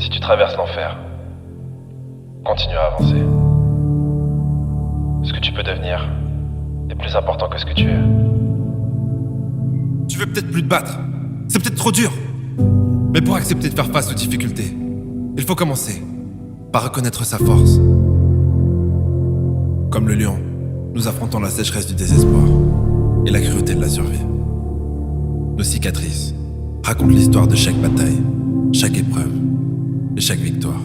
Si tu traverses l'enfer, continue à avancer. Ce que tu peux devenir est plus important que ce que tu es. Tu veux peut-être plus te battre. C'est peut-être trop dur. Mais pour accepter de faire face aux difficultés, il faut commencer par reconnaître sa force. Comme le lion, nous affrontons la sécheresse du désespoir et la cruauté de la survie. Nos cicatrices racontent l'histoire de chaque bataille, chaque épreuve et chaque victoire.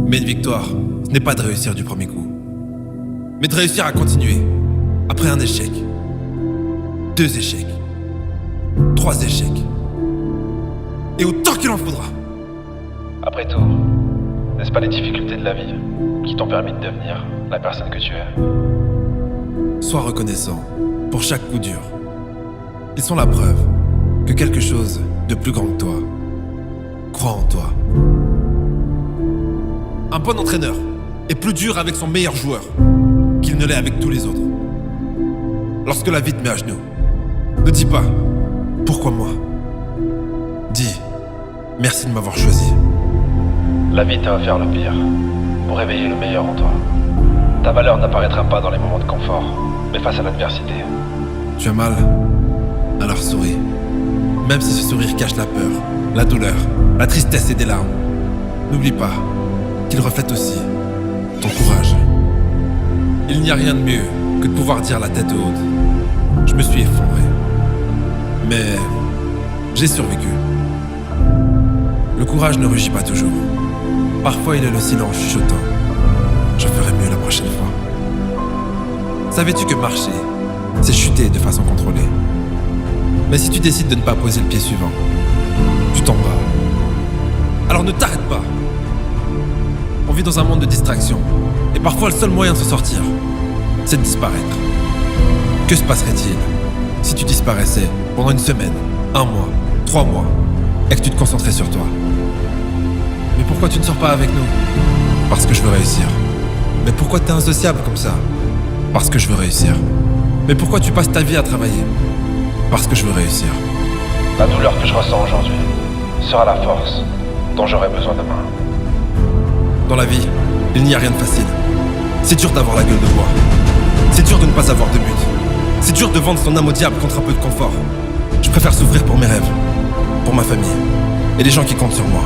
Mais une victoire, ce n'est pas de réussir du premier coup, mais de réussir à continuer après un échec, 2 échecs, 3 échecs, et autant qu'il en faudra. Après tout, n'est-ce pas les difficultés de la vie qui t'ont permis de devenir la personne que tu es? Sois reconnaissant pour chaque coup dur. Ils sont la preuve que quelque chose de plus grand que toi croit en toi. Un bon entraîneur est plus dur avec son meilleur joueur qu'il ne l'est avec tous les autres. Lorsque la vie te met à genoux, ne dis pas « Pourquoi moi ?» Dis « Merci de m'avoir choisi ». La vie t'a offert le pire pour réveiller le meilleur en toi. Ta valeur n'apparaîtra pas dans les moments de confort, mais face à l'adversité. Tu as mal? Alors souris. Même si ce sourire cache la peur, la douleur, la tristesse et des larmes. N'oublie pas qu'il reflète aussi ton courage. Il n'y a rien de mieux que de pouvoir dire la tête haute. Je me suis effondré. Mais j'ai survécu. Le courage ne rugit pas toujours. Parfois il est le silence chuchotant. Je ferai mieux la prochaine fois. Savais-tu que marcher, c'est chuter de façon contrôlée? Mais si tu décides de ne pas poser le pied suivant, tu tomberas. Alors ne t'arrête pas. On vit dans un monde de distraction. Et parfois le seul moyen de s'en sortir, c'est de disparaître. Que se passerait-il si tu disparaissais pendant une semaine, 1 mois, 3 mois, et que tu te concentrais sur toi? Mais pourquoi tu ne sors pas avec nous? Parce que je veux réussir. Mais pourquoi t'es insociable comme ça? Parce que je veux réussir. Mais pourquoi tu passes ta vie à travailler? Parce que je veux réussir. La douleur que je ressens aujourd'hui sera la force dont j'aurai besoin demain. Dans la vie, il n'y a rien de facile. C'est dur d'avoir la gueule de bois. C'est dur de ne pas avoir de but. C'est dur de vendre son âme au diable contre un peu de confort. Je préfère souffrir pour mes rêves, pour ma famille et les gens qui comptent sur moi.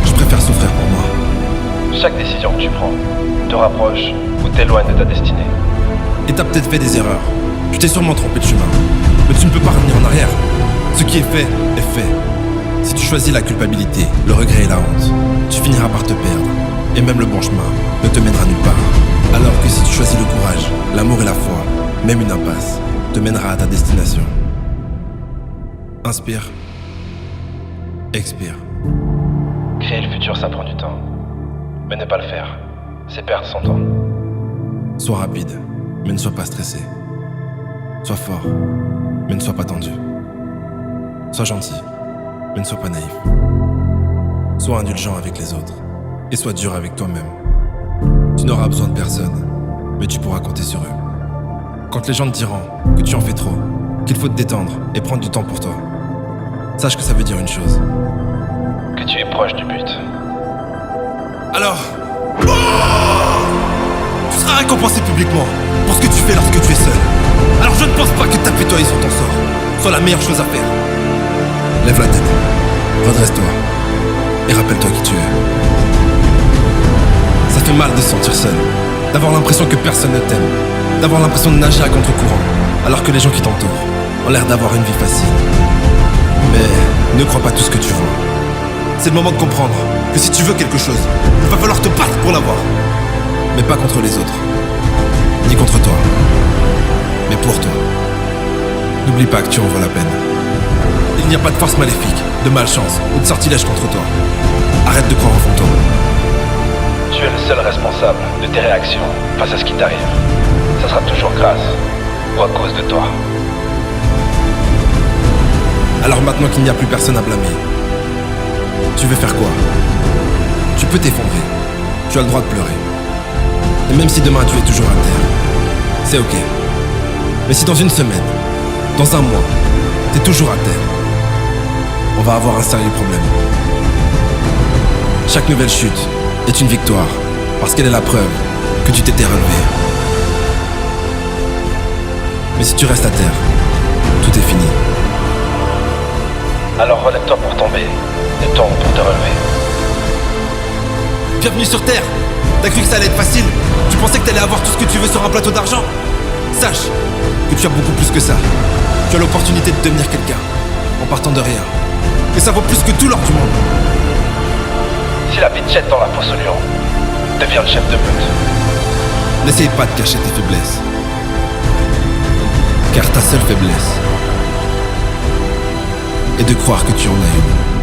Je préfère souffrir pour moi. Chaque décision que tu prends te rapproche ou t'éloigne de ta destinée. Et t'as peut-être fait des erreurs. Tu t'es sûrement trompé de chemin. Mais tu ne peux pas revenir en arrière. Ce qui est fait, est fait. Si tu choisis la culpabilité, le regret et la honte, tu finiras par te perdre. Et même le bon chemin ne te mènera nulle part. Alors que si tu choisis le courage, l'amour et la foi, même une impasse, te mènera à ta destination. Inspire. Expire. Créer le futur, ça prend du temps. Mais ne pas le faire, c'est perdre son temps. Sois rapide, mais ne sois pas stressé. Sois fort, mais ne sois pas tendu. Sois gentil, mais ne sois pas naïf. Sois indulgent avec les autres et sois dur avec toi-même. Tu n'auras besoin de personne, mais tu pourras compter sur eux. Quand les gens te diront que tu en fais trop, qu'il faut te détendre et prendre du temps pour toi, sache que ça veut dire une chose. Que tu es proche du but. Alors, tu seras récompensé publiquement pour ce que tu fais lorsque tu es seul. Alors je ne pense pas que t'apitoyer sur ton sort soit la meilleure chose à faire. Lève la tête, redresse-toi et rappelle-toi qui tu es. Ça fait mal de se sentir seul, d'avoir l'impression que personne ne t'aime, d'avoir l'impression de nager à contre-courant, alors que les gens qui t'entourent ont l'air d'avoir une vie facile. Mais ne crois pas tout ce que tu vois. C'est le moment de comprendre que si tu veux quelque chose, il va falloir te battre pour l'avoir. Mais pas contre les autres, ni contre toi, mais pour toi. N'oublie pas que tu en vaux la peine. Il n'y a pas de force maléfique, de malchance ou de sortilège contre toi. Arrête de croire en fantôme. Tu es le seul responsable de tes réactions face à ce qui t'arrive. Ça sera toujours grâce ou à cause de toi. Alors maintenant qu'il n'y a plus personne à blâmer, tu veux faire quoi? Tu peux t'effondrer, tu as le droit de pleurer. Et même si demain tu es toujours à terre, c'est ok. Mais si dans une semaine, dans un mois, t'es toujours à terre, on va avoir un sérieux problème. Chaque nouvelle chute est une victoire, parce qu'elle est la preuve que tu t'étais relevé. Mais si tu restes à terre, tout est fini. Alors relève-toi pour tomber, et tombe pour te relever. Bienvenue sur Terre. T'as cru que ça allait être facile? Tu pensais que t'allais avoir tout ce que tu veux sur un plateau d'argent? Sache que tu as beaucoup plus que ça. Tu as l'opportunité de devenir quelqu'un, en partant de rien. Et ça vaut plus que tout l'or du monde. Si la vie te jette dans la fosse au lion, deviens le chef de meute. N'essaye pas de cacher tes faiblesses. Car ta seule faiblesse est de croire que tu en as une.